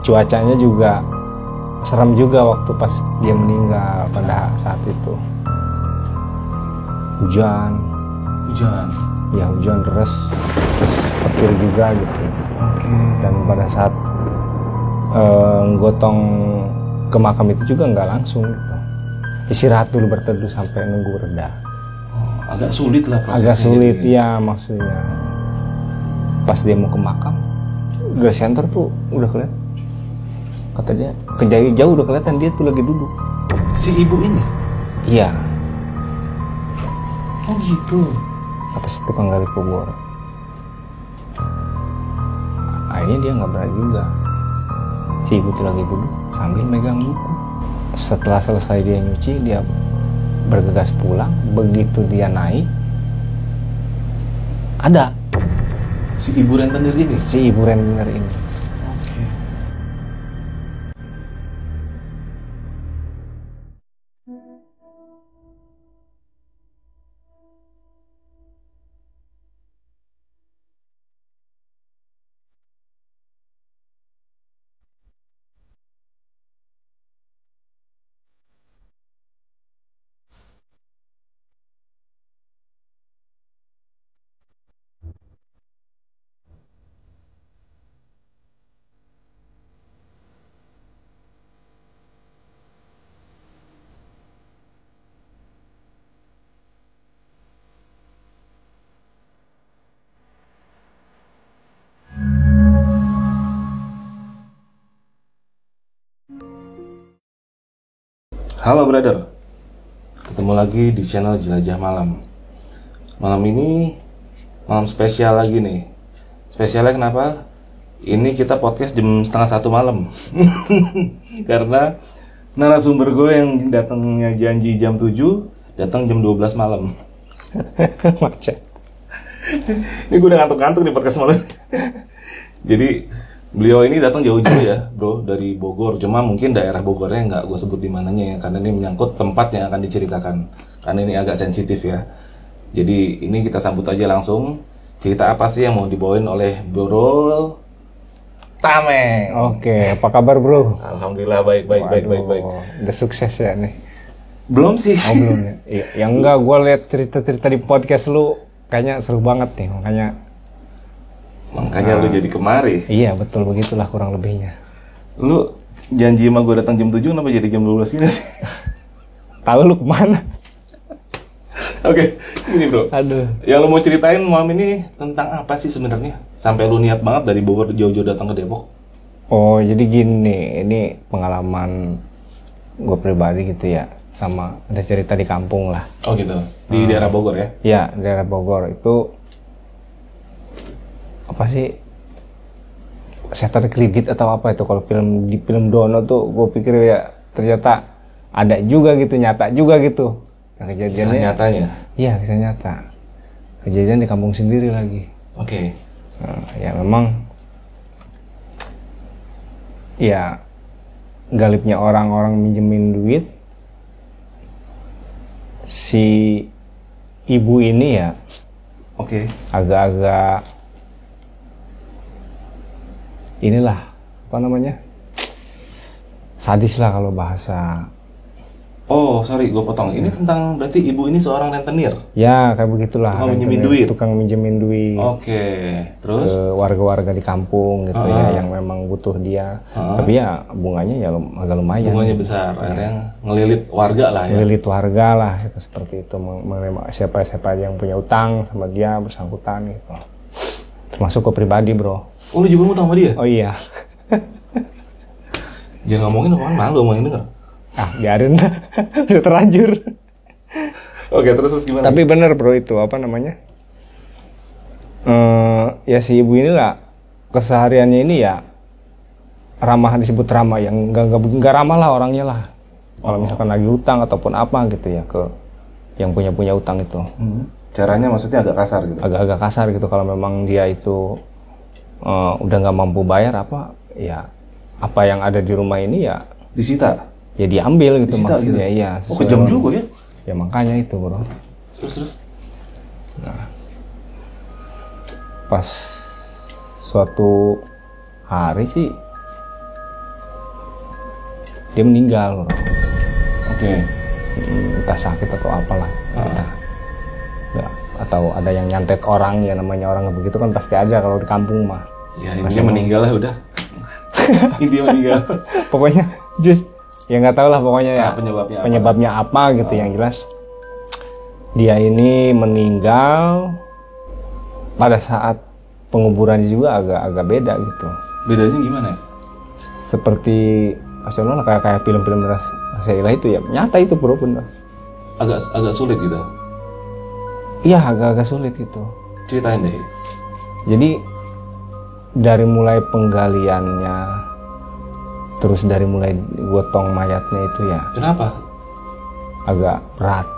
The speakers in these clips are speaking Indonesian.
cuacanya juga serem juga waktu pas dia meninggal pada saat itu. Hujan ya, hujan deras, terus petir juga gitu. Dan pada saat gotong ke makam itu juga nggak langsung gitu. Istirahat dulu, berteduh sampai nunggu reda. Agak sulit lah prosesnya. Agak sulit ya maksudnya. Pas dia mau ke makam, udah center tuh udah kelihatan. Kata dia, jauh udah kelihatan dia tuh lagi duduk. Si ibu ini? Iya. Oh gitu. Atas tukang gali kubur. Akhirnya dia nggak berani juga. Si ibu tuh lagi duduk sambil megang buku. Setelah selesai dia nyuci, dia bergegas pulang. Begitu dia naik, ada si ibu rentenir ini. Si ibu rentenir ini. Oke. Halo brother, ketemu lagi di channel Jelajah Malam. Malam ini malam spesial lagi nih. Spesialnya kenapa? Ini kita podcast jam 12:30 malam. Karena narasumber gue yang datangnya janji jam 7, datang jam 12 malam. Macet. Ini gue udah ngantuk-ngantuk di podcast malam. Jadi beliau ini datang jauh-jauh ya, bro, dari Bogor. Cuma mungkin daerah Bogornya nggak gue sebut di mananya ya, karena ini menyangkut tempat yang akan diceritakan. Karena ini agak sensitif ya. Jadi ini kita sambut aja langsung. Cerita apa sih yang mau dibawain oleh Bro Tameng? Oke, apa kabar bro? Alhamdulillah baik. Udah sukses ya nih? Belum sih. Oh belum ya? Iya, ya enggak, gue liat cerita-cerita di podcast lu kayaknya seru banget nih, makanya Lu jadi kemari. Iya betul, begitulah kurang lebihnya. Lu janji sama gue datang jam 7, kenapa jadi jam 12 ini sih? Tahu lu kemana? Oke, ini bro. Aduh. Yang lu mau ceritain malam ini tentang apa sih sebenarnya? Sampai lu niat banget dari Bogor jauh-jauh datang ke Depok? Oh jadi gini, ini pengalaman gue pribadi gitu ya. Sama ada cerita di kampung lah. Oh gitu, di daerah Bogor ya? Iya, daerah Bogor itu apa sih, setan kredit atau apa itu kalau di film Dono tuh gue pikir ya ternyata ada juga gitu, nyata juga gitu. Nah, kejadiannya kisah nyatanya? Iya, kisah nyata. Kejadian di kampung sendiri lagi. Oke. Nah, ya memang ya galipnya orang-orang minjemin duit. Si ibu ini ya Oke. agak-agak inilah apa namanya, sadis lah kalau bahasa. Oh sorry, gue potong. Ini tentang berarti ibu ini seorang rentenir? Ya kayak begitulah. Tukang minjemin duit? Tukang minjemin duit. Oke. Terus? Ke warga-warga di kampung gitu ya, yang memang butuh dia. Tapi ya bunganya ya agak lumayan. Bunganya besar, akhirnya ngelilit warga lah ya? Ngelilit warga lah, itu seperti itu. Siapa-siapa yang punya utang sama dia bersangkutan gitu. Termasuk ke pribadi bro. Oh lu juga ngutang sama dia? Oh iya. Jangan ngomongin apaan, malu ngomongin denger. Ah biarin lah. Udah terlanjur. Oke, terus gimana? Tapi bener bro itu apa namanya, ya si ibu ini lah kesehariannya ini ya ramah, disebut ramah, yang nggak ramah lah orangnya lah. Kalau misalkan lagi utang ataupun apa gitu ya ke yang punya utang itu. Caranya maksudnya agak kasar gitu? Agak kasar gitu kalau memang dia itu udah nggak mampu bayar apa ya, apa yang ada di rumah ini ya disita? Ya diambil gitu disita, maksudnya gitu. Iya. Oh kejam juga ya? Ya makanya itu bro. Terus? Nah, pas suatu hari sih dia meninggal, bro. Oke. Entah sakit atau apalah, entah. Ya, atau ada yang nyantet orang, ya namanya orang begitu kan pasti ada kalau di kampung mah. Ya intinya meninggal lah udah. Intinya meninggal. Pokoknya just ya nggak tahu lah pokoknya ya penyebabnya apa gitu. Yang jelas dia ini meninggal pada saat penguburannya juga agak beda gitu. Bedanya gimana ya? Seperti maksudnya kayak film-film Rasulullah itu ya nyata itu bro, bener. Agak sulit gitu. Iya agak sulit itu. Ceritain deh. Jadi dari mulai penggaliannya, terus dari mulai gotong mayatnya itu ya. Kenapa? Agak berat.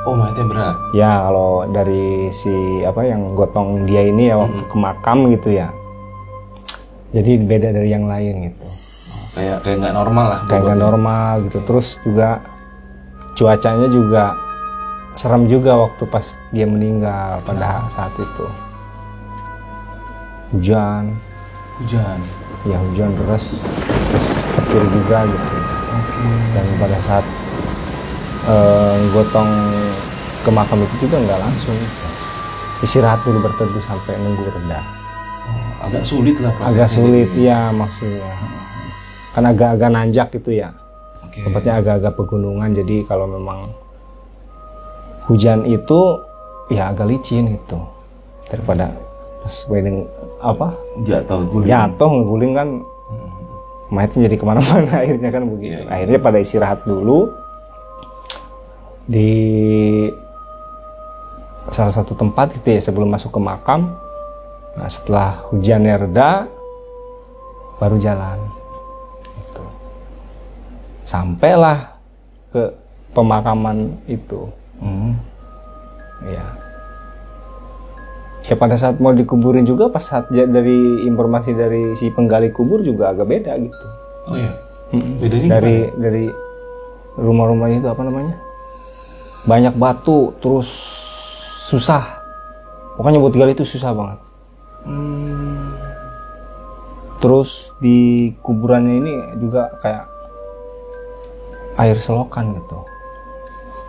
Oh mayatnya berat. Ya kalau dari si apa yang gotong dia ini ya waktu ke makam gitu ya. Jadi beda dari yang lain gitu. Kayak nggak normal lah. Kayak nggak normal gitu. Terus juga cuacanya juga serem juga waktu pas dia meninggal pada saat itu. Hujan. Ya hujan deras, terus petir juga gitu. Dan pada saat gotong ke makam itu juga nggak langsung. Istirahat dulu berteduh sampai nunggu reda. Agak sulit lah prosesnya. Agak sulit ya maksudnya. Kan agak-agak nanjak gitu ya. Tempatnya agak-agak pegunungan, jadi kalau memang hujan itu ya agak licin gitu daripada pas wedding apa jatuh ngeguling kan mayatnya jadi kemana-mana akhirnya kan begitu. Akhirnya pada istirahat dulu di salah satu tempat gitu ya sebelum masuk ke makam. Nah setelah hujannya reda baru jalan gitu. Sampailah ke pemakaman itu. Ya pada saat mau dikuburin juga pas saat dari informasi dari si penggali kubur juga agak beda gitu. Oh iya. Bedanya dari rumah-rumahnya itu apa namanya? Banyak batu, terus susah. Pokoknya buat gali itu susah banget. Terus di kuburannya ini juga kayak air selokan gitu.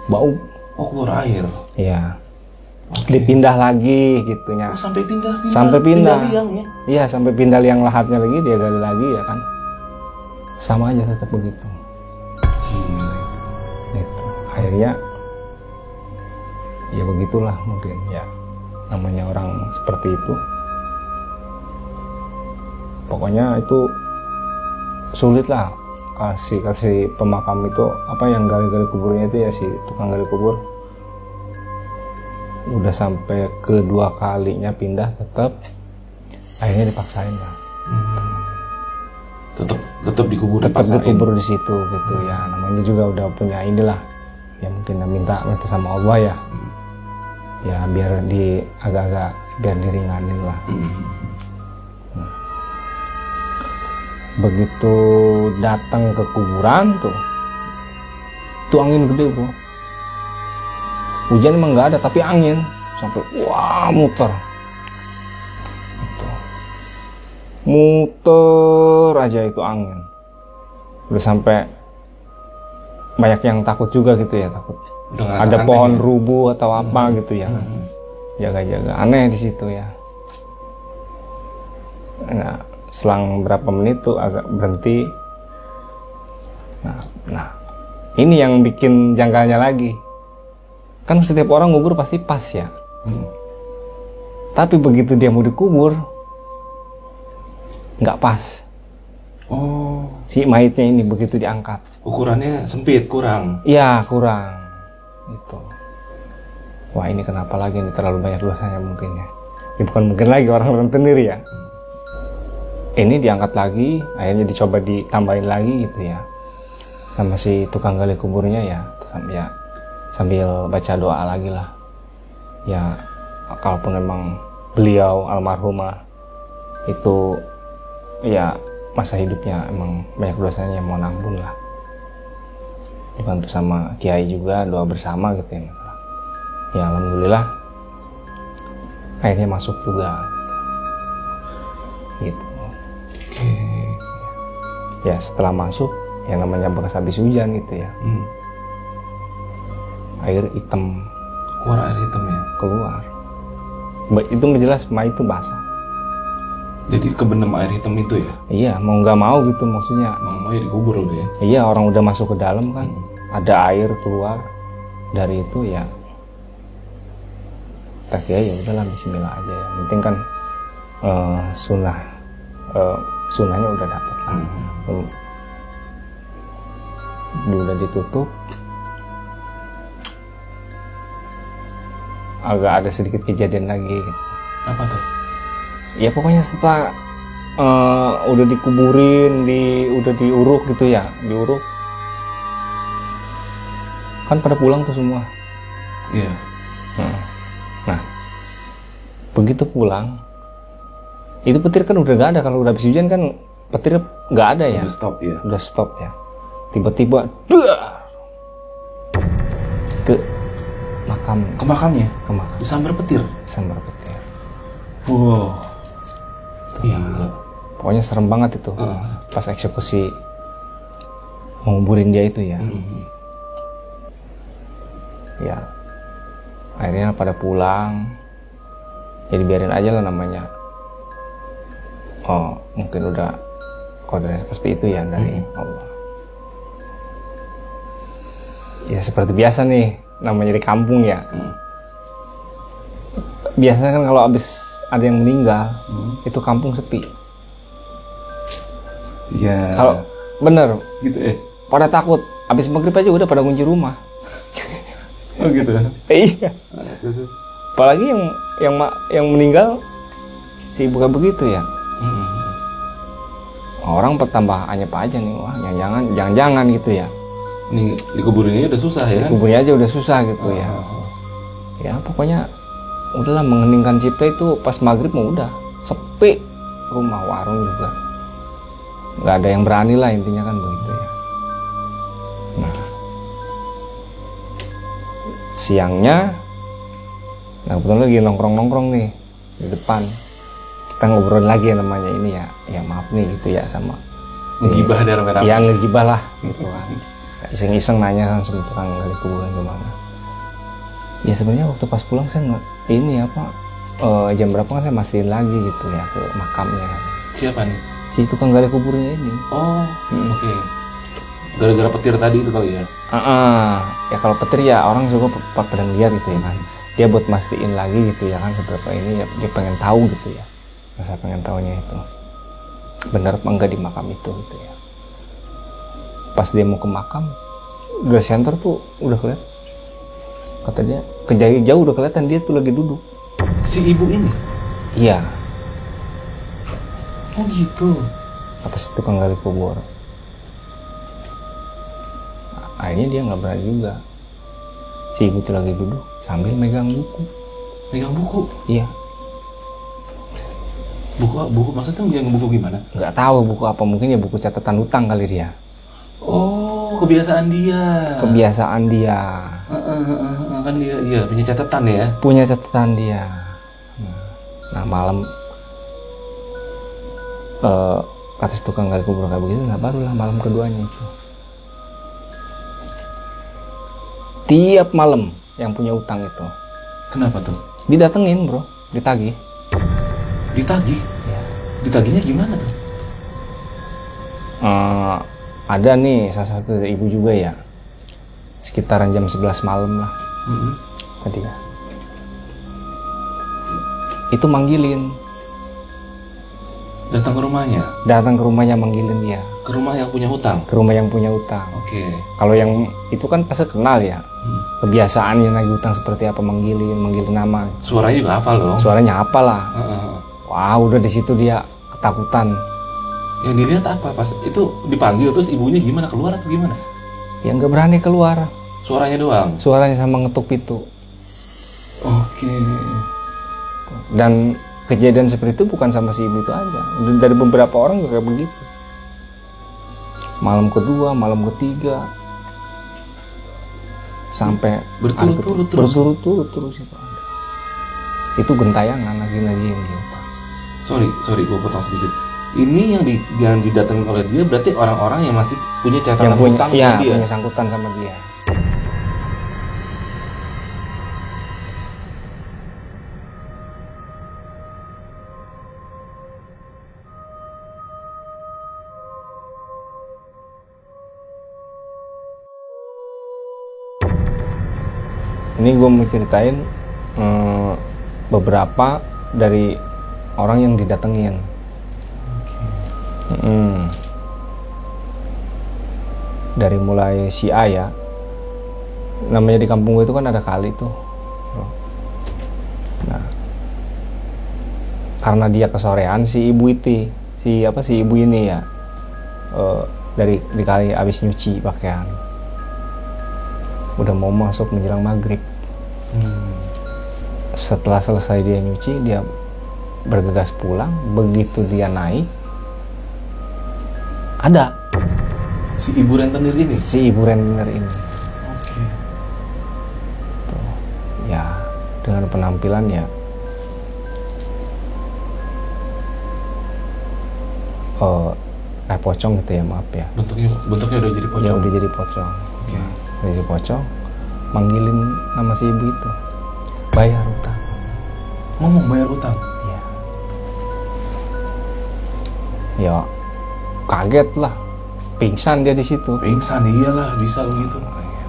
Bau. Oh keluar air. Iya. Dipindah lagi gitunya. Oh sampai pindah. Sampai pindah. Liang ya? Iya sampai pindah liang lahatnya lagi, dia gali lagi ya kan. Sama aja tetap begitu. Gitu. Akhirnya ya begitulah mungkin ya. Namanya orang seperti itu. Pokoknya itu sulit lah. Kasih pemakam itu apa yang gali-gali kuburnya itu ya si tukang gali kubur udah sampai kedua kalinya pindah tetap akhirnya dipaksain lah. Tetap dikubur di situ gitu ya, namanya juga udah punya inilah ya mungkin minta sama Allah ya. Ya biar agak-agak biar diringanin lah. Begitu datang ke kuburan tuh angin gede bro. Hujan emang nggak ada tapi angin sampai wah muter aja itu angin. Udah sampai banyak yang takut juga gitu ya, takut ada pohon rubuh atau apa gitu ya. Jaga-jaga aneh di situ ya. Nah selang berapa menit tuh agak berhenti. Nah ini yang bikin janggalnya lagi. Kan setiap orang ngubur pasti pas ya. Tapi begitu dia mau dikubur nggak pas. Oh. Si mayitnya ini begitu diangkat. Ukurannya sempit, kurang. Iya kurang. Itu. Wah ini kenapa lagi ini terlalu banyak dosanya mungkin ya. Ini bukan mungkin lagi orang rentenir ya. Ini diangkat lagi, akhirnya dicoba ditambahin lagi gitu ya. Sama si tukang gali kuburnya ya, sambil baca doa lagi lah. Ya, kalaupun memang beliau almarhumah itu ya masa hidupnya emang banyak dosanya, mau ampun lah. Dibantu sama kiai juga, doa bersama gitu ya. Ya alhamdulillah akhirnya masuk juga. Gitu. Ya setelah masuk yang namanya bekas habis hujan gitu ya. Air hitam Keluar air hitam ya. keluar. Itu ngejelas ma itu basah. Jadi kebenem air hitam itu ya. Iya, mau nggak mau gitu maksudnya. Mau ya dikubur udah ya. Iya, orang udah masuk ke dalam kan, ada air keluar dari itu ya. Tak ya udahlah Bismillah aja ya. Penting kan sunnahnya udah dapet lah. Udah ditutup. Agak ada sedikit kejadian lagi. Apa tuh? Ya pokoknya setelah udah dikuburin, udah diuruk gitu ya, diuruk. Kan pada pulang tuh semua. Iya. Nah, begitu pulang, itu petir kan udah gak ada. Kalau udah habis hujan kan petir gak ada ya. Udah stop ya. Udah stop ya. Tiba-tiba ke makam. Ke makamnya. Ke makam. Disambar petir. Sambar petir. Wow. Gila. Pokoknya serem banget itu. Pas eksekusi menguburin dia itu ya. Ya. Akhirnya pada pulang. Jadi biarin aja lah namanya. Oh, mungkin udah kodenya seperti itu ya dari Allah. Ya seperti biasa nih, namanya di kampung ya. Biasanya kan kalau habis ada yang meninggal, itu kampung sepi. Iya. Kalau bener, Gitu ya. pada takut. Habis maghrib aja udah pada kunci rumah. Oh gitu. Iya. Terus. Apalagi yang meninggal si bukan begitu ya. Orang pertambah anyep aja nih, wah jangan gitu ya. Nih dikuburinnya udah susah ya kan? Kuburnya aja udah susah gitu ya. Ya pokoknya udahlah mengeningkan cipta itu pas maghrib mah udah sepi, rumah warung juga nggak ada yang berani lah, intinya kan begitu ya. Nah siangnya, nah kebetulan lagi nongkrong nih di depan, kita ngobrol lagi yang namanya ini ya maaf nih gitu ya sama Ngegibah dari rame-rame. ya ngegibah lah gitu kan, iseng-iseng nanya kan sama tukang gali kuburan gimana. Ya sebenarnya waktu pas pulang saya ini apa jam berapa kan saya mastiin lagi gitu ya ke makamnya. Siapa nih? Si tukang gali kuburnya ini. Oh, oke. Gara-gara petir tadi itu kali ya? Ya kalau petir ya orang juga pada lihat gitu ya kan. Dia buat mastiin lagi gitu ya kan seberapa ini ya, dia pengen tahu gitu ya. Masa pengen tahunya itu benar apa enggak di makam itu gitu ya. Pas dia mau ke makam, udah center tuh udah kelihatan. Kata dia, jauh udah kelihatan dia tuh lagi duduk. Si ibu ini? Iya. Oh gitu. Atas tukang gali kubur. Akhirnya dia nggak berani juga. Si ibu tuh lagi duduk sambil megang buku. Megang buku? Iya. Buku maksudnya megang buku gimana? Nggak tahu buku apa, mungkin ya buku catatan utang kali dia. Oh, kebiasaan dia. Kebiasaan dia. Kan dia punya catatan ya? Punya catatan dia. Nah malam atas tukang gali kubur kayak begitu, nah barulah malam keduanya itu. Tiap malam yang punya utang itu. Kenapa tuh? Didatengin bro, ditagih. Ditagih? Ya. Ditagihnya gimana tuh? Ada nih salah satu ibu juga ya, sekitaran jam 11 malam lah tadi ya. Itu manggilin. Datang ke rumahnya? Datang ke rumahnya manggilin dia. Ke rumah yang punya hutang? Ke rumah yang punya utang. Oke. Kalau yang itu kan pasti kenal ya. Kebiasaannya nagih utang seperti apa, manggilin nama. Suaranya juga hafal dong? Suaranya apa lah. Wah udah di situ dia ketakutan. Yang dilihat apa pas itu dipanggil terus ibunya gimana, keluar atau gimana? Ya nggak berani keluar. Suaranya doang? Suaranya sama ngetuk pintu. Oke. Dan kejadian seperti itu bukan sama si ibu itu aja. Dari beberapa orang juga kayak begitu. Malam kedua, malam ketiga, sampai berturut-turut terus itu ada. Itu gentayangan lagi gitu. Sorry gue potong sedikit. Ini yang didatengin oleh dia berarti orang-orang yang masih punya catatan yang punya, hutang ya, sama dia. punya sangkutan sama dia. Ini gue mau ceritain beberapa dari orang yang didatengin. Dari mulai si A ya, namanya di kampung gue itu kan ada kali tuh. Nah, karena dia kesorean si ibu ini ya, dari di kali abis nyuci pakaian, udah mau masuk menjelang maghrib. Setelah selesai dia nyuci, dia bergegas pulang. Begitu dia naik, ada Si ibu rentenir ini? si ibu rentenir ini. Oke. Tuh, ya dengan penampilan ya kayak pocong gitu ya, maaf ya. Bentuknya udah jadi pocong. Ya udah jadi pocong. Oke. Udah jadi pocong, manggilin nama si ibu itu, bayar utang. Ngomong bayar utang. Ya, ya kaget lah, pingsan dia di situ. Pingsan, iyalah bisa begitu.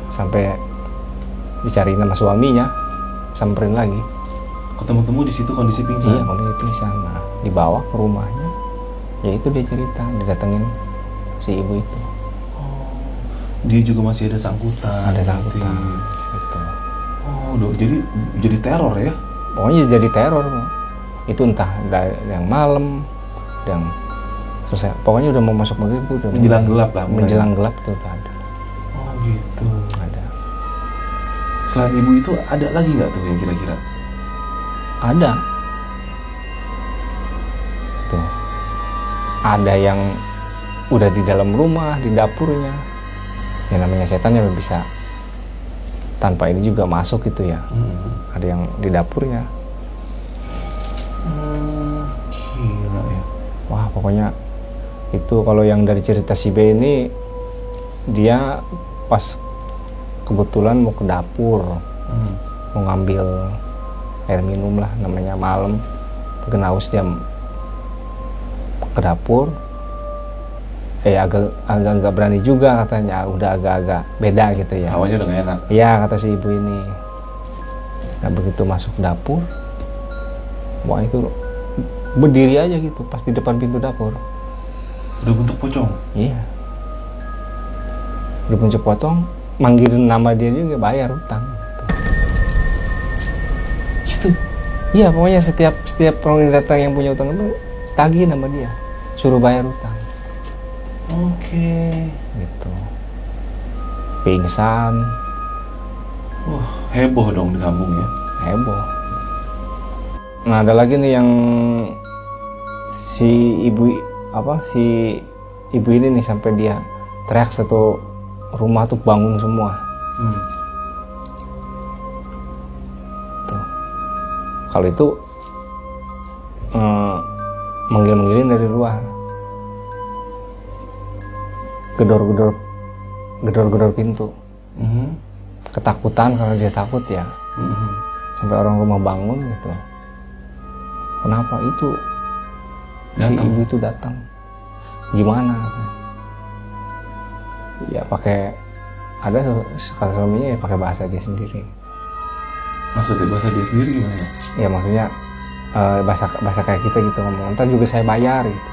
Sampai dicariin sama suaminya, samperin lagi. Ketemu-temu di situ kondisi pingsan. Iya, kondisi pingsan. Nah, dibawa ke rumahnya. Ya itu dia cerita, didatengin si ibu itu. Dia juga masih ada sangkutan. Ada sangkutan. berarti. Gitu. Oh, jadi teror ya? Pokoknya jadi teror. Itu entah yang malam, yang selesai. Pokoknya udah mau masuk maghrib itu udah Menjelang gelap lah. mulai. menjelang gelap itu udah ada. Oh gitu. Ada. Selain ibu itu ada lagi nggak tuh yang kira-kira? Ada. Tuh. Ada yang udah di dalam rumah, di dapurnya. Yang namanya setan yang bisa tanpa ini juga masuk gitu ya. Ada yang di dapurnya. Gila ya. Wah, pokoknya itu kalau yang dari cerita si B ini, dia pas kebetulan mau ke dapur, mau ngambil air minum lah, namanya malam, kena haus, dia ke dapur. Agak berani juga katanya, udah agak-agak beda gitu ya. Hawanya udah gak enak. Iya, kata si ibu ini. Nah, begitu masuk dapur, wah itu berdiri aja gitu pas di depan pintu dapur. Udah bentuk pocong. Iya. Udah bentuk pocong, manggilin nama dia juga, bayar utang. Gitu. Iya, pokoknya setiap orang yang datang yang punya utang itu tagih nama dia, suruh bayar utang. Oke. Gitu. Pingsan, Wah, heboh dong di kampung ya. heboh. Nah, ada lagi nih yang si ibu ini nih sampai dia teriak satu rumah tuh bangun semua. Tuh. Kalau itu manggil-manggilin dari luar. Gedor-gedor pintu. Ketakutan karena dia takut ya. Sampai orang rumah bangun gitu. Kenapa itu? Si ibu itu datang. Gimana? Ya pakai, ada kata suaminya ya pakai bahasa dia sendiri. Maksudnya bahasa dia sendiri gimana? Ya maksudnya bahasa kayak kita gitu ngomong. Ntar juga saya bayar gitu.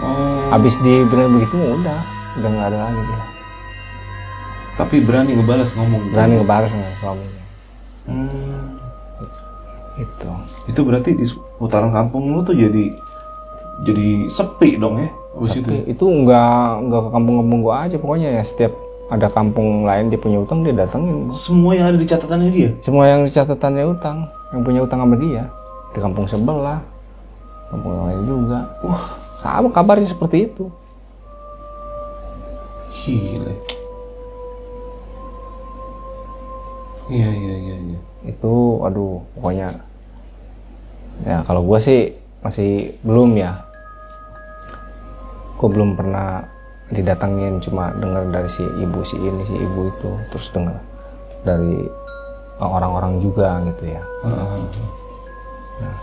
Oh. Habis dibilang begitu udah nggak ada lagi dia. Tapi berani ngebalas ngomong. Berani ngebalas sama suaminya. Itu. Itu berarti di putaran kampung lu tuh jadi sepi dong ya? Sepi. Itu nggak ke kampung-kampung gua aja, pokoknya ya setiap ada kampung lain dia punya utang dia datengin. Semua yang ada di catatannya dia? Semua yang di catatannya utang, yang punya utang sama dia. Di kampung sebelah, kampung lain juga. Wah, sama kabarnya seperti itu. gila. Iya. Itu aduh, pokoknya ya kalau gua sih masih belum ya. gue belum pernah didatengin, cuma dengar dari si ibu itu, terus dengar dari orang-orang juga gitu ya. Nah,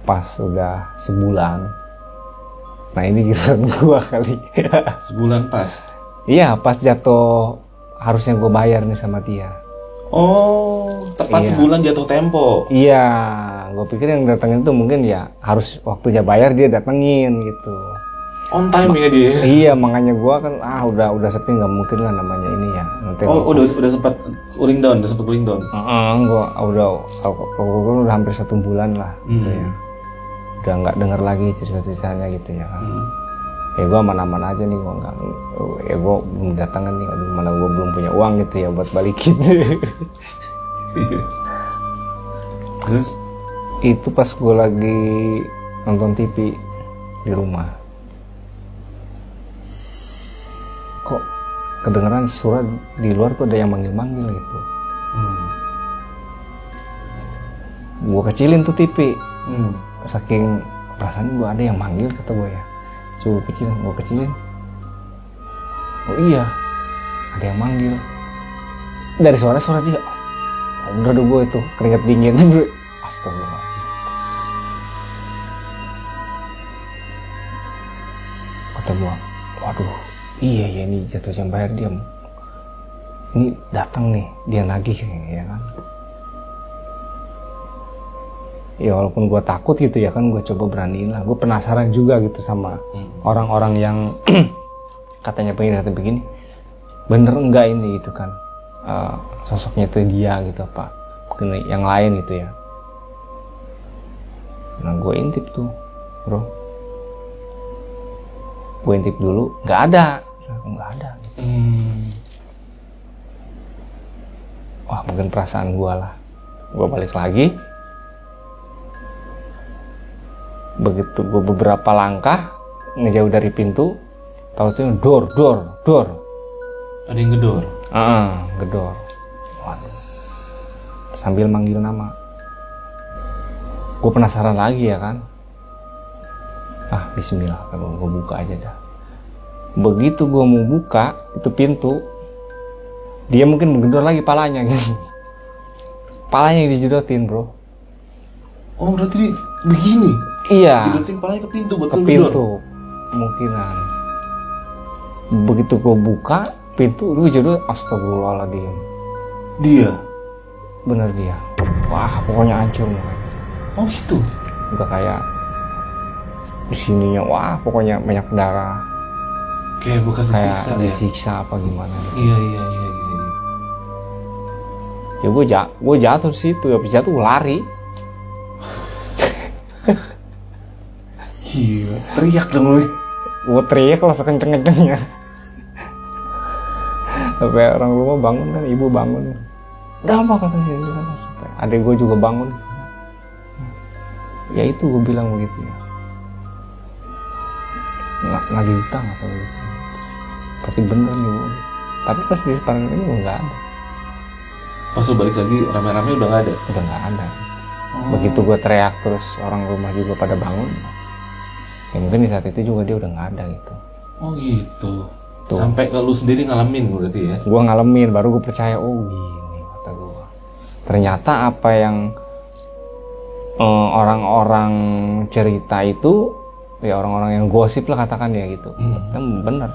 pas udah sebulan, nah ini giliran gue kali. Sebulan pas? Iya, pas jatuh harusnya gue bayar nih sama dia. Oh, tepat sebulan jatuh tempo. Iya, gue pikir yang datengin tuh mungkin ya harus waktunya bayar dia datengin gitu. On time ya dia. Iya, makanya gue kan udah sepi, nggak mungkin lah namanya ini ya. Nanti udah sempat cooling down. Gue udah hampir 1 bulan lah gitu ya. Udah nggak denger lagi cerita-ceritanya gitu ya kan. Ya gue aman-aman aja nih, gue nggak, ya gue belum datangan nih, aduh mana gue belum punya uang gitu ya buat balikin. Terus itu pas gue lagi nonton TV di rumah, kok kedengeran suara di luar tuh ada yang manggil-manggil gitu. Gue kecilin tuh TV, saking perasaan gue ada yang manggil kata gue ya. Coba pikir, gue kecilin. Oh iya, ada yang manggil. Dari suara dia. Udah gue itu keringat dingin. Astagfirullah. Kata gue, waduh, iya ya ini jatuh jam bayar dia. Ini datang nih, dia nagih ya kan. Ya walaupun gue takut gitu ya kan, gue coba beraniin lah. Gue penasaran juga gitu sama orang-orang yang katanya pengen datang begini. Bener enggak ini gitu kan, sosoknya itu dia gitu apa mungkin yang lain gitu ya. Nah gue intip tuh bro, gue intip dulu, nggak ada gitu. Wah mungkin perasaan gue lah. Gue balik lagi. Begitu gue beberapa langkah ngejauh dari pintu, tahu-tahu dor. Ada yang gedor? Gedor. Waduh. Sambil manggil nama. Gue penasaran lagi ya kan. Bismillah, kalau gue buka aja dah. Begitu gue mau buka itu pintu, dia mungkin menggedor lagi palanya gitu. Palanya yang dijedotin bro. Oh berarti begini? Iya. Jedotin palanya ke pintu buat ke pintu kemungkinan. Begitu gue buka pintu, gue jodoh, astagfirullahaladzim. Dia? Bener dia. Wah pokoknya hancur mukanya. Oh gitu? Udah kayak di sininya, wah pokoknya banyak darah. Kayak bekas disiksa. Kayak disiksa apa gimana? Iya. Ya gue jatuh situ, habis jatuh lari. Gila, teriak dong lu. Gue teriak lah sekenceng-kencengnya. Sampai orang rumah bangun kan, ibu bangun. Udah apa katanya? Adek gue juga bangun. Ya itu gue bilang begitu ya. Lagi utang apa gitu. Berarti bener nih bu. Tapi pas di depan ini gue nggak ada. Pas lu balik lagi rame-rame udah nggak ada? Udah nggak ada. Begitu gue teriak terus orang rumah juga pada bangun. Ya mungkin di saat itu juga dia udah nggak ada gitu. Oh gitu. Tuh. Sampai ke lu sendiri ngalamin berarti ya? Gue ngalamin, baru gue percaya, oh gini kata gue. Ternyata apa yang orang-orang cerita itu, ya orang-orang yang gosip lah katakan ya gitu. Itu bener.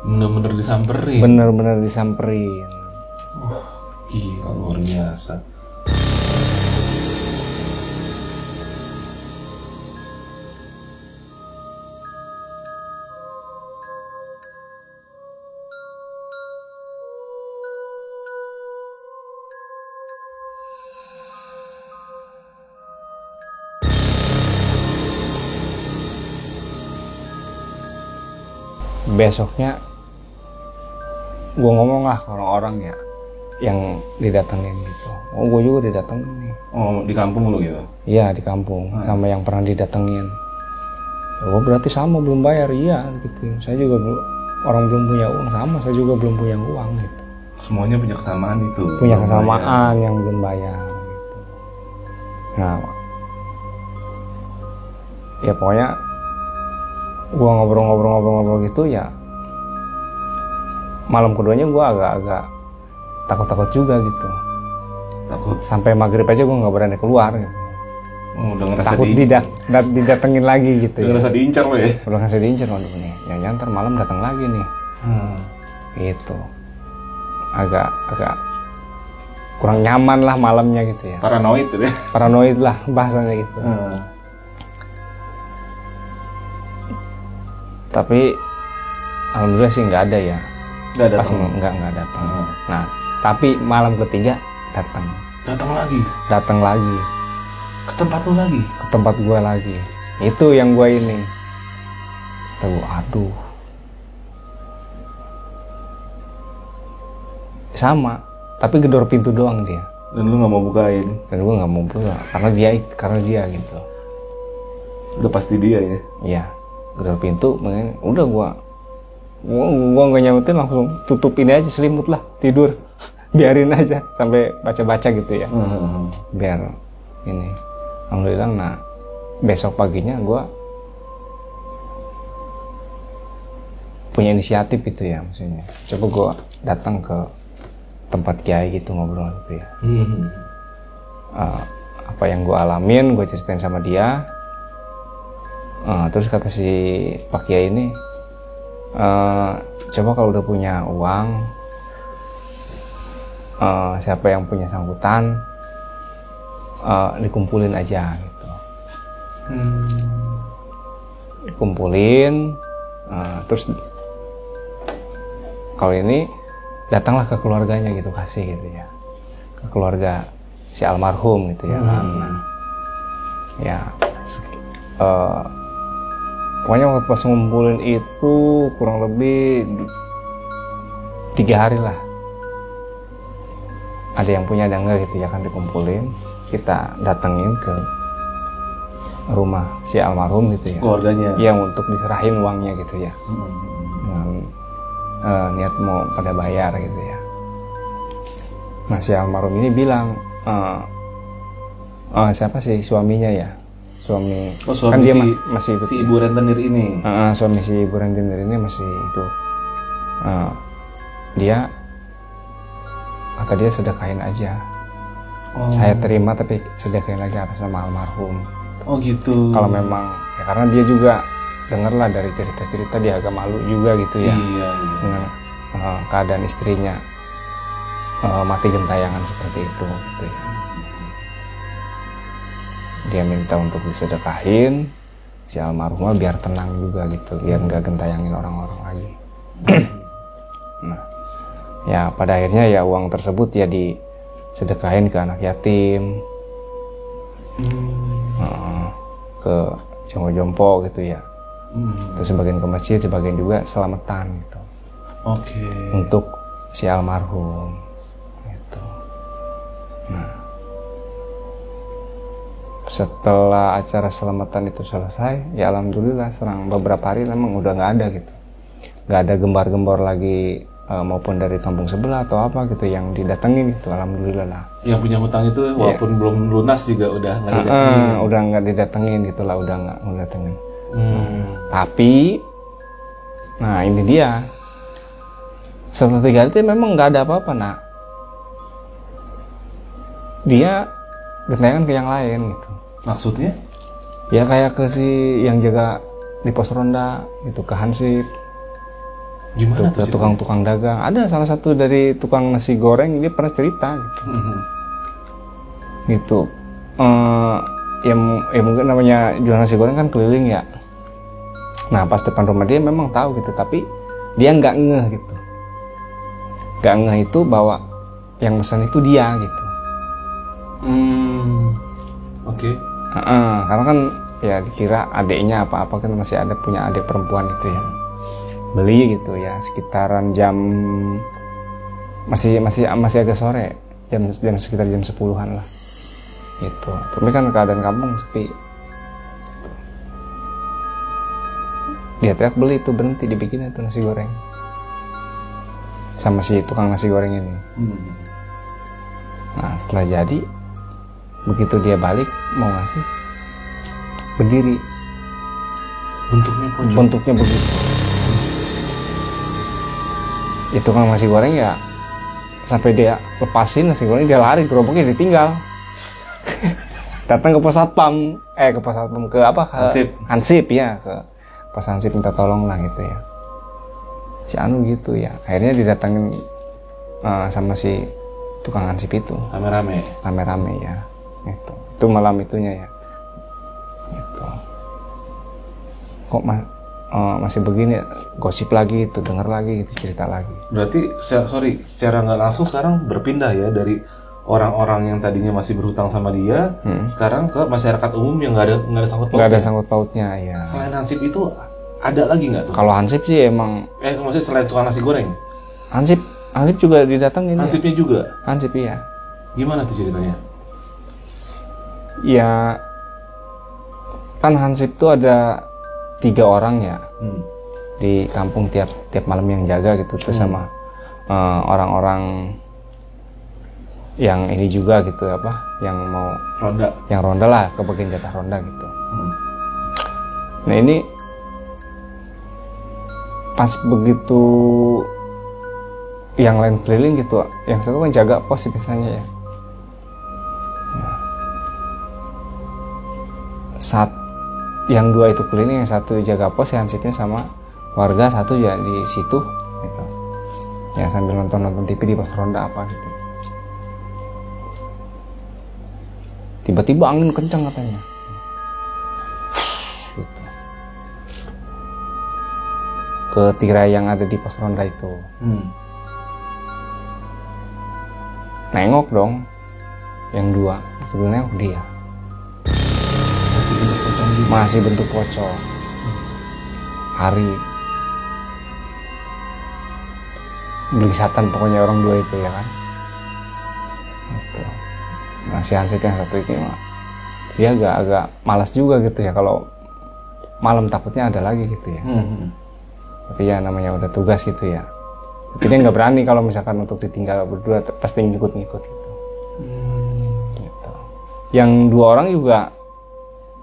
Bener-bener disamperin? Bener-bener disamperin. Wah, gila luar biasa. Besoknya gue ngomong lah ke orang-orang ya yang didatengin gitu. Oh gue juga didatengin nih. Oh di kampung lu gitu? Iya di kampung sama yang pernah didatengin. Ya, gue berarti sama belum bayar, iya gitu. Saya juga orang belum punya uang, sama saya juga belum punya uang gitu. Semuanya punya kesamaan itu? Punya kesamaan yang belum bayar gitu. Nah ya pokoknya gua ngobrol gitu ya, malam keduanya gua agak takut juga gitu. Takut. Sampai maghrib aja gua nggak berani keluar gitu. Oh, udah ngerasa Takut didatengin lagi gitu. Udah ngerasa diincar lo ya? Udah ngerasa diincar, waduh nih, jangan ntar malam datang lagi nih. Gitu. Agak kurang nyaman lah malamnya gitu ya. Paranoid tuh deh. Paranoid lah bahasanya gitu. Tapi alhamdulillah sih nggak ada ya. Nggak Pas datang. nggak datang. Nah, tapi malam ketiga datang. Datang lagi. Ke tempat lu lagi? Ke tempat gua lagi. Itu yang gua ini. Tahu, aduh. Sama, tapi gedor pintu doang dia. Dan lu nggak mau bukain? Dan gua nggak mau buka karena dia gitu. Udah pasti dia ya? Iya, gedor pintu, udah gua nggak nyautin, langsung tutup ini aja, selimut lah, tidur. Biarin aja sampai baca-baca gitu ya. Biar ini. Alhamdulillah, nah besok paginya gue punya inisiatif gitu ya, maksudnya coba gue datang ke tempat kiai gitu, ngobrol gitu ya. Apa yang gue alamin gue ceritain sama dia. Terus kata si Pak Kiai ini, coba kalau udah punya uang, siapa yang punya sangkutan, dikumpulin aja gitu. Dikumpulin, terus kalau ini datanglah ke keluarganya gitu, kasih gitu ya, ke keluarga si almarhum gitu ya kan. Nah, ya pokoknya waktu pas ngumpulin itu kurang lebih 3 hari lah. Ada yang punya, ada enggak gitu ya kan, dikumpulin. Kita datengin ke rumah si almarhum gitu ya, keluarganya yang untuk diserahin uangnya gitu ya. Dengan niat mau pada bayar gitu ya. Nah si almarhum ini bilang, siapa sih suaminya ya, suami suami kan dia si, masih hidup si ya. ibu rentenir ini. Suami si ibu rentenir ini masih hidup. Dia kata dia sedekahin aja. Saya terima tapi sedekahin lagi atas nama almarhum. Oh gitu. Kalau memang ya, karena dia juga dengarlah dari cerita-cerita, dia agak malu juga gitu ya. Iya. Dengan keadaan istrinya mati gentayangan seperti itu gitu ya. Dia minta untuk disedekahin si almarhumah biar tenang juga gitu, biar nggak gentayangin orang-orang lagi. Nah, ya pada akhirnya ya uang tersebut ya disedekahin ke anak yatim, ke jompo-jompo gitu ya. Terus sebagian ke masjid, sebagian juga selamatan gitu. Oke. Untuk si almarhum gitu. Nah, setelah acara selamatan itu selesai, ya alhamdulillah serang beberapa hari memang udah nggak ada gitu, nggak ada gembar-gembor lagi maupun dari kampung sebelah atau apa gitu yang didatengin gitu, alhamdulillah lah. Yang punya hutang itu walaupun belum lunas juga udah nggak didatengin. Udah nggak didatengin gitulah, udah nggak didatengin. Tapi, nah ini dia, setelah 3 hari itu memang nggak ada apa-apa nak. Dia gentayangan ke yang lain gitu. Maksudnya? Ya kayak ke si yang jaga di pos ronda gitu, ke Hansip. Gimana ke tukang-tukang dagang. Ada salah satu dari tukang nasi goreng, dia pernah cerita gitu. Gitu. Ya mungkin namanya jual nasi goreng kan keliling ya. Nah pas depan rumah dia memang tahu gitu, tapi dia nggak ngeh gitu. Nggak ngeh itu bahwa yang pesan itu dia gitu. Oke. Karena kan ya dikira adiknya apa-apa kan, masih ada punya adik perempuan itu ya. Beli gitu ya sekitaran jam masih agak sore, jam sekitar jam 10-an lah gitu. Tapi kan keadaan kampung sepi. Dia teriak beli itu, berhenti dibikin itu nasi goreng sama si tukang nasi goreng ini. Nah setelah jadi, begitu dia balik mau ngasih, berdiri bentuknya begitu. Itu kan nasi goreng ya, sampai dia lepasin nasi goreng dia lari, gerobaknya ditinggal. Datang ke pos satpam, ke apa? Hansip ya, ke pos Hansip minta tolong lah gitu ya. Si Anu gitu ya, akhirnya didatangin sama si tukang Hansip itu. Rame-rame ya, itu malam itunya ya. Gitu. Kok masih begini, gosip lagi itu, dengar lagi gitu, cerita lagi. Berarti secara nggak langsung sekarang berpindah ya dari orang-orang yang tadinya masih berhutang sama dia, sekarang ke masyarakat umum yang nggak ada sangkut pautnya. Nggak ada sangkut pautnya ya. Selain Hansip itu ada lagi nggak tuh? Kalau Hansip sih emang. Maksudnya selain tukang nasi goreng? Hansip juga didatengin. Hansipnya juga? Hansip iya. Gimana tuh ceritanya? Ya kan Hansip tuh ada 3 orang ya di kampung tiap malam yang jaga gitu, terus sama orang-orang yang ini juga gitu yang mau ronda lah, kebagian jatah ronda gitu. Nah ini pas begitu yang lain keliling gitu, yang satu kan jaga pos sih biasanya ya. Saat yang 2 itu keliling, yang 1 jaga pos, yang Hansipnya sama warga, 1 ya di situ gitu. Ya sambil nonton TV di pos ronda apa gitu. Tiba-tiba angin kencang katanya. Gitu. Ke tirai yang ada di pos ronda itu. Nengok dong. Yang 2 itu nengok dia. Masih bentuk pocong. Hari belisatan pokoknya orang 2 itu ya kan. Gitu. Nah si Hansip yang 1 ini dia agak malas juga gitu ya, kalau malam takutnya ada lagi gitu ya. Tapi ya namanya udah tugas gitu ya. Tapi dia nggak berani kalau misalkan untuk ditinggal berdua, pasti ngikut-ngikut gitu. Gitu. Yang 2 orang juga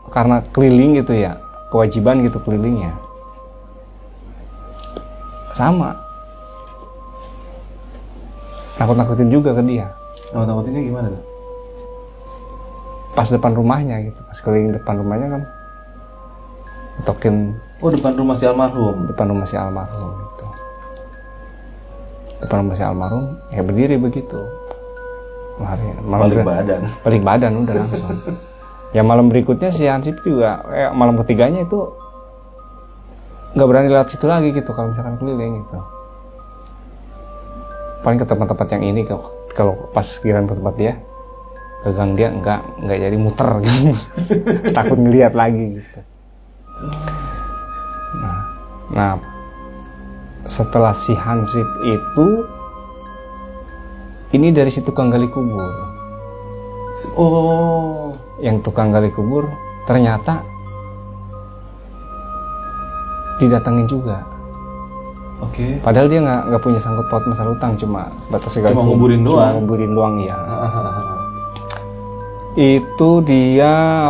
karena keliling gitu ya, kewajiban gitu kelilingnya. Sama. Nakut-nakutin juga ke dia. Nakut-nakutinnya gimana tuh? Pas depan rumahnya gitu, pas keliling depan rumahnya kan tokin. Oh, depan rumah si almarhum? Depan rumah si almarhum gitu. Depan rumah si almarhum, ya berdiri begitu. Balik badan udah langsung. Ya malam berikutnya si Hansip juga, malam ketiganya itu nggak berani lewat situ lagi gitu kalau misalkan keliling gitu. Paling ke tempat-tempat yang ini, kalau pas kirim ke tempat dia, ke gang dia nggak jadi muter gitu. Takut ngelihat lagi gitu. Nah setelah si Hansip itu, ini dari si tukang gali kubur. Oh, yang tukang gali kubur ternyata didatengin juga. Oke. Padahal dia nggak punya sangkut paut masalah utang, cuma sebatas gali kubur. Cuma nguburin doang ya. Itu dia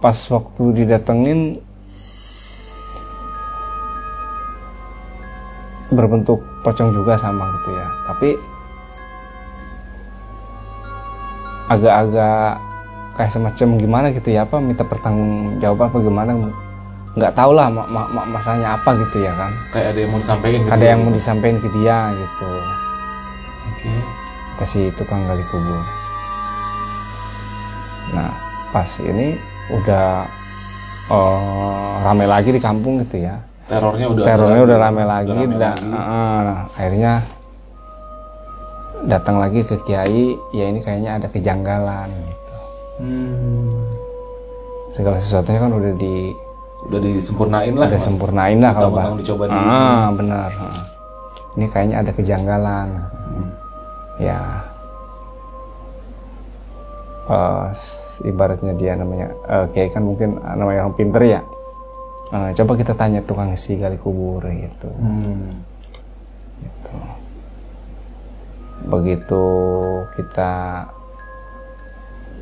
pas waktu didatengin berbentuk pocong juga sama gitu ya, tapi agak-agak kayak semacam gimana gitu ya, minta pertanggung jawab apa gimana, nggak tahu lah masanya apa gitu ya kan. Kayak ada yang mau disampaikan ke ada dia yang gitu. Mau disampaikan ke dia gitu. Oke. Kasih tukang gali kubur. Nah pas ini udah rame lagi di kampung gitu ya. Terornya udah rame lagi. Akhirnya datang lagi ke kiai, ya ini kayaknya ada kejanggalan gitu. Segala sesuatunya kan udah disempurnain lah. Udah sempurnain lah kalau dicoba di. Benar. Ini kayaknya ada kejanggalan. Ya. Ibaratnya dia namanya kiai kan mungkin namanya orang pinter ya. Coba kita tanya tukang isi gali kubur gitu. Gitu. Begitu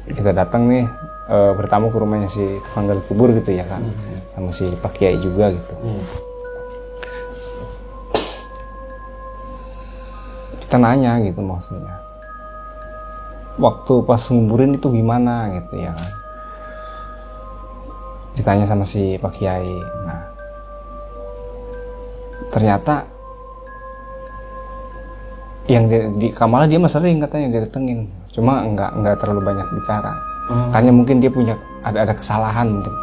kita datang nih bertamu ke rumahnya si tukang gali kubur gitu ya kan, sama si Pak Kiai juga gitu. Kita nanya gitu maksudnya, waktu pas nguburin itu gimana gitu ya kan, ditanya sama si Pak Kiai. Nah ternyata yang di Kamala dia mah sering katanya dia datengin, cuma nggak terlalu banyak bicara. Tanya mungkin dia punya ada kesalahan mungkin.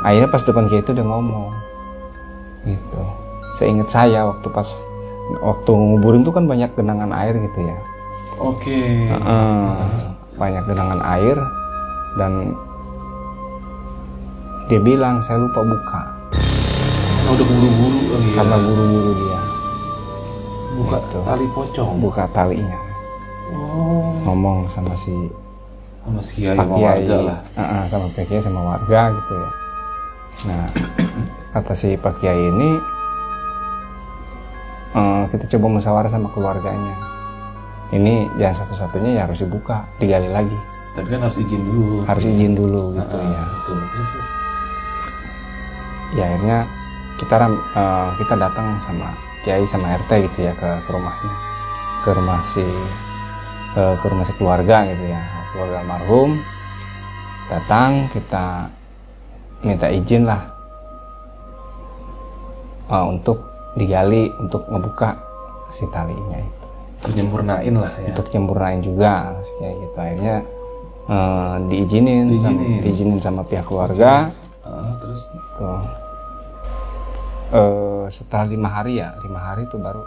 Akhirnya pas depan Kiai itu dia ngomong gitu. Seingat saya waktu nguburin tuh kan banyak genangan air gitu ya. Oke. Banyak genangan air dan dia bilang saya lupa buka. Karena udah buru-buru kali ya. Karena buru-buru dia. Buka gitu. Tali pocong. Buka talinya. Ngomong sama si Kiai Pak sama Kiai, warga lah. sama Pak Kiai sama warga gitu ya. Nah, kata si Pak Kiai ini, kita coba musyawarah sama keluarganya. Ini yang satu-satunya ya harus dibuka, digali lagi. Tapi kan harus izin dulu. Harus izin dulu gitu ya. Betul. Terus. Ya akhirnya kita datang sama Kiai sama RT gitu ya ke rumahnya, ke rumah si keluarga gitu ya, keluarga almarhum. Datang, kita minta izin lah untuk digali, untuk ngebuka si talinya itu. Untuk nyempurnain lah ya. Untuk nyempurnain juga kayak gitu. Akhirnya diizinin sama pihak keluarga. Terus tuh. Setelah 5 hari itu baru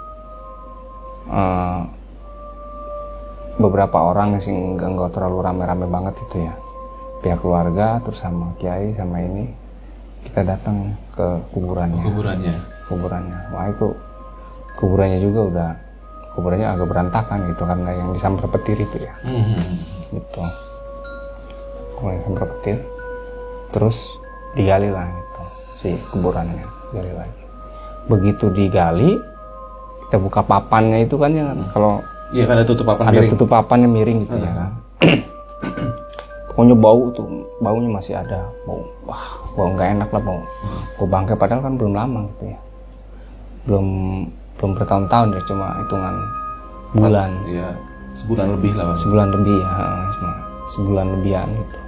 beberapa orang sih nggak terlalu rame-rame banget itu ya, pihak keluarga terus sama Kiai sama ini, kita datang ke kuburannya. Wah itu kuburannya juga kuburannya agak berantakan gitu karena yang disambar petir itu ya. Gitu. Kuburan disambar petir, terus digali lah gitu si kuburannya, gali lagi. Begitu digali, kita buka papannya itu kan ya, kalau iya kan ada tutup papan ada miring. tutup papannya miring gitu ya kan. Pokoknya baunya masih ada, bau nggak enak lah, bau bangkai, padahal kan belum lama gitu ya, belum bertahun-tahun ya, cuma hitungan bulan. Iya, sebulan lebih lah. Sebulan lebih ya, sebulan lebihan gitu.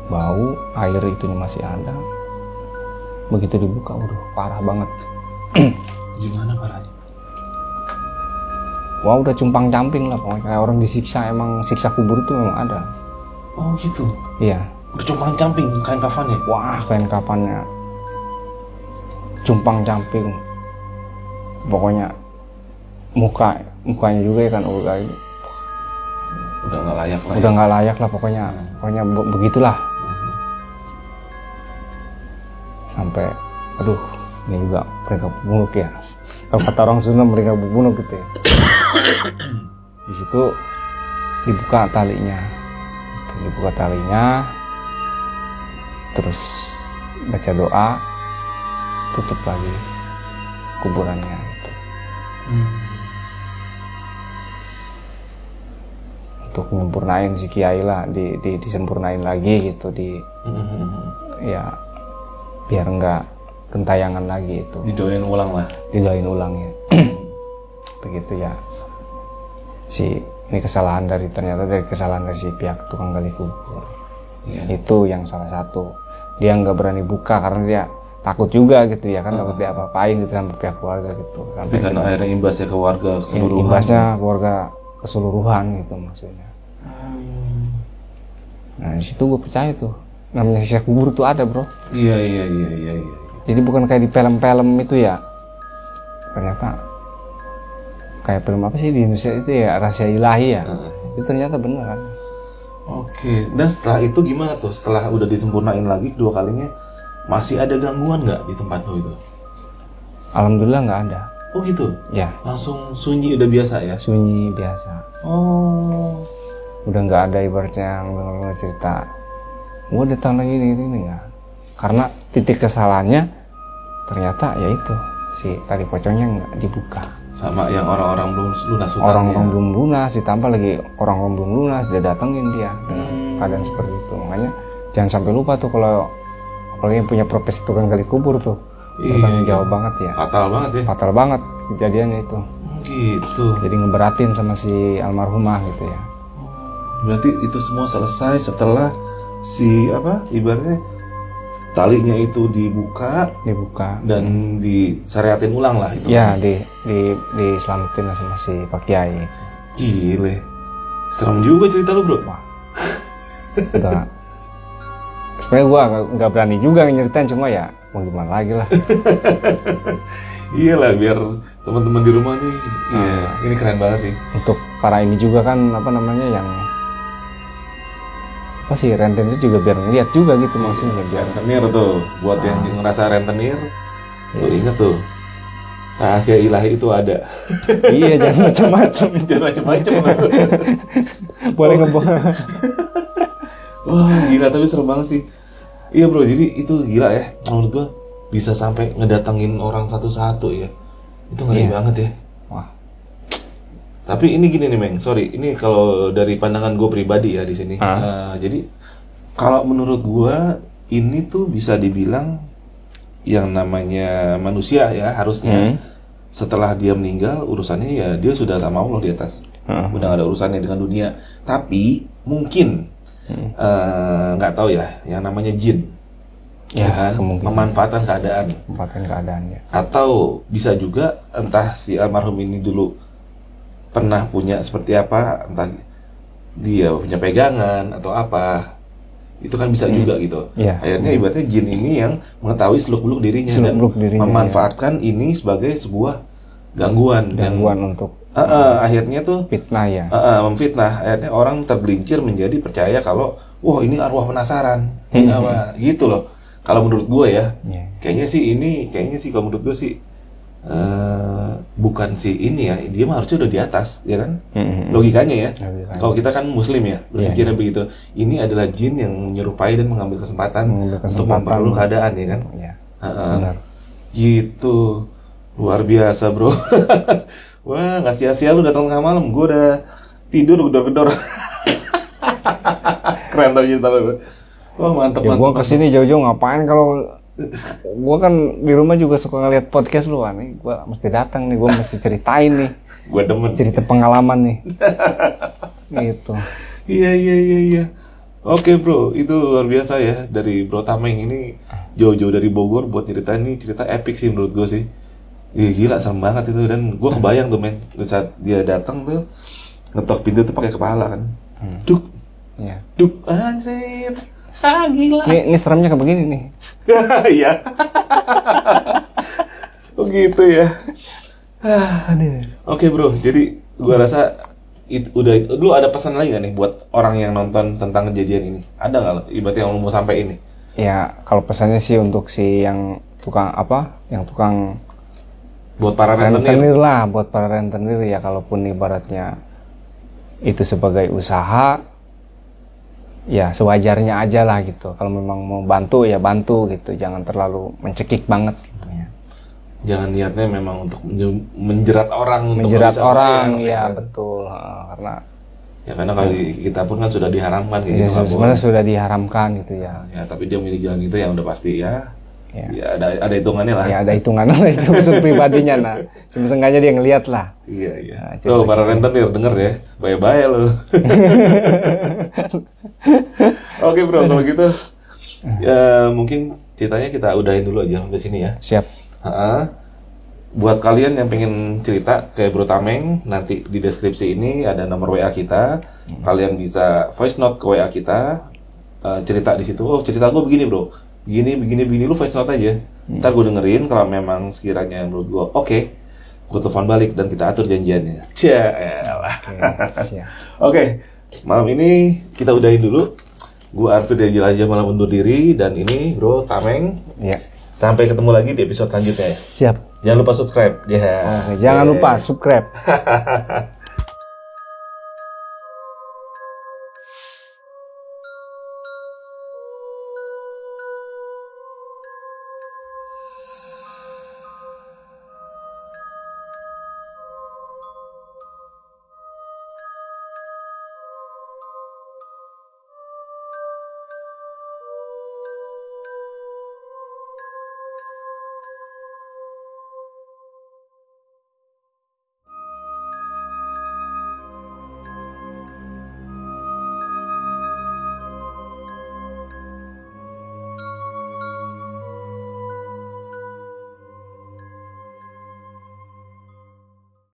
Bau air itunya masih ada. Begitu dibuka, waduh parah banget. Gimana parahnya? Wah udah cumpang-camping lah pokoknya, kayak orang disiksa. Emang siksa kubur itu memang ada. Oh gitu? Iya. Udah cumpang-camping kain kafannya? Wah kain kafannya cumpang-camping. Pokoknya mukanya juga ya kan udah nggak layak lah. Udah nggak layak lah pokoknya. Pokoknya begitulah. Sampai aduh ini juga mereka bunuk ya. Kalau kata orang Sunda mereka bunuk gitu ya. Di situ dibuka talinya, terus baca doa, tutup lagi kuburannya gitu. Untuk menyempurnain si Kiai lah, disempurnain lagi gitu, ya biar nggak gentayangan lagi itu. Didoain ulang ya. Begitu ya. Ini ternyata dari kesalahan dari si pihak tukang gali kubur. Ya. Itu yang salah satu. Dia nggak berani buka karena dia takut juga gitu ya kan, takut dia apa-apain gitu sama pihak keluarga gitu. Tapi karena akhirnya imbasnya ke warga keseluruhan. Imbasnya keluarga keseluruhan gitu maksudnya. Nah di situ gue percaya tuh, namanya siksa kubur tuh ada bro. Iya. Jadi bukan kayak di film-film itu ya. Ternyata kayak film apa sih di Indonesia itu ya, Rahasia Ilahi ya. Itu ternyata benar kan. Oke. Dan setelah itu gimana tuh? Setelah udah disempurnain lagi kedua kalinya, masih ada gangguan nggak di tempat lo itu? Alhamdulillah nggak ada. Oh gitu? Ya. Langsung sunyi udah biasa ya? Sunyi biasa. Oh. Udah nggak ada ibaratnya yang benar-benar cerita, gua datang lagi ini ya. Karena titik kesalahannya ternyata ya itu si tali pocongnya nggak dibuka. Sama yang orang-orang belum lunas hutangnya. Orang-orang belum lunas, ditambah lagi orang-orang belum lunas, dia datengin dia dengan keadaan seperti itu. Makanya jangan sampai lupa tuh kalau apalagi yang punya profesi tukang gali kubur tuh. Bertanggung jawab banget ya. Fatal banget ya. Fatal banget kejadiannya itu. Gitu. Jadi ngeberatin sama si almarhumah gitu ya. Berarti itu semua selesai setelah si ibaratnya talinya itu dibuka dan disyariatin ulang lah itu. Ya, diselamatin lah sama si Pak Kiai. Gile. Serem juga cerita lu, Bro. Wah. Enggak. Sebenarnya gua nggak berani juga nyeritain, cuma ya mau gimana lagi lah. Iyalah, biar teman-teman di rumah nih. Iya, ini keren banget sih. Untuk para ini juga kan yang rentenir juga biar ngeliat juga gitu maksudnya, biar rentenir tuh buat yang ngerasa rentenir tuh inget tuh rahasia ilahi itu ada. Iya, jangan macam-macam. Jangan macam-macam. Boleh ngebong. Wah, gila, tapi serem banget sih. Iya, Bro, jadi itu gila ya. Menurut gua bisa sampai ngedatengin orang satu-satu ya. Itu ngeri banget ya. Wah. Tapi ini gini nih, Meng. Sorry, ini kalau dari pandangan gue pribadi ya di sini. Jadi kalau menurut gue ini tuh bisa dibilang yang namanya manusia ya harusnya setelah dia meninggal urusannya ya dia sudah sama Allah di atas. Udah gak ada urusannya dengan dunia. Tapi mungkin nggak tahu ya yang namanya jin. Ya kan? Memanfaatkan keadaan. Ya. Atau bisa juga entah si almarhum ini dulu pernah punya seperti apa, entah dia punya pegangan atau apa, itu kan bisa juga gitu. Akhirnya ibaratnya jin ini yang mengetahui seluk-beluk dirinya dan memanfaatkan ini sebagai sebuah gangguan untuk akhirnya tuh fitnah ya. Memfitnah. Akhirnya orang tergelincir menjadi percaya kalau wah ini arwah penasaran, gitu loh. Kalau menurut gue ya, kayaknya sih kalau menurut gue sih bukan si ini ya, dia mah harusnya udah di atas, ya kan? Logikanya ya. Kalau kita kan muslim ya, berpikirnya begitu. Ini adalah jin yang menyerupai dan mengambil kesempatan untuk memperkeruh keadaan, ya kan? Benar. Gitu. Luar biasa, Bro. Wah, nggak sia-sia lu datang tengah malam. Gue udah tidur gedor-gedor. Keren tapi cerita lu. Wah, mantep. Ya, gue kesini jauh-jauh ngapain kalau gue kan di rumah juga suka ngeliat podcast lu kan nih. Gue mesti datang nih, gue mesti ceritain nih. Gue demen. Cerita pengalaman nih. Gitu. Iya. Oke, Bro, itu luar biasa ya dari Bro Tameng ini jauh-jauh dari Bogor buat ceritain nih, cerita epic sih menurut gue sih. Iya, gila, serem banget itu. Dan gue kebayang tuh, men, saat dia datang tuh ngetok pintu tuh pakai kepala kan. Duk. Duk, anjir. Gila. Ini seremnya kayak begini nih. Iya. Oh gitu ya. Oke, Bro, jadi gua rasa lu ada pesan lagi gak nih buat orang yang nonton tentang kejadian ini? Ada gak lo? Ibaratnya yang lu mau sampai ini? Ya, kalau pesannya sih untuk si yang tukang buat para rentenir lah, buat para rentenir ya, kalaupun ibaratnya itu sebagai usaha, ya sewajarnya aja lah gitu. Kalau memang mau bantu ya bantu gitu, jangan terlalu mencekik banget gitu ya. Jangan niatnya memang untuk menjerat orang. Ya betul. Karena kali kita pun kan sudah diharamkan kayak gitu. Sebenarnya sudah diharamkan gitu ya. Ya, tapi dia milih jalan itu yang udah pasti ya. Ya ada hitungannya lah. Ya ada hitungannya lah, itu usul pribadinya nah. Cuma sengaja dia ngeliat lah. Iya. Nah, tuh para rentenir denger ya. Bye-bye lo. Oke, Bro, kalau gitu ya mungkin ceritanya kita udahin dulu aja sampai sini ya. Siap. Buat kalian yang pengen cerita kayak Bro Tameng, nanti di deskripsi ini ada nomor WA kita. Kalian bisa voice note ke WA kita, cerita di situ. Oh, cerita gue begini, Bro. Begini, lu voice note aja. Ntar gue dengerin, kalau memang sekiranya menurut gue oke, gue telepon balik dan kita atur janjiannya. Oke, malam ini kita udahin dulu. Gue Arfi dari Jelajah Malam undur diri, dan ini Bro Tameng. Iya. Sampai ketemu lagi di episode selanjutnya. Siap. Jangan lupa subscribe. Jangan lupa subscribe.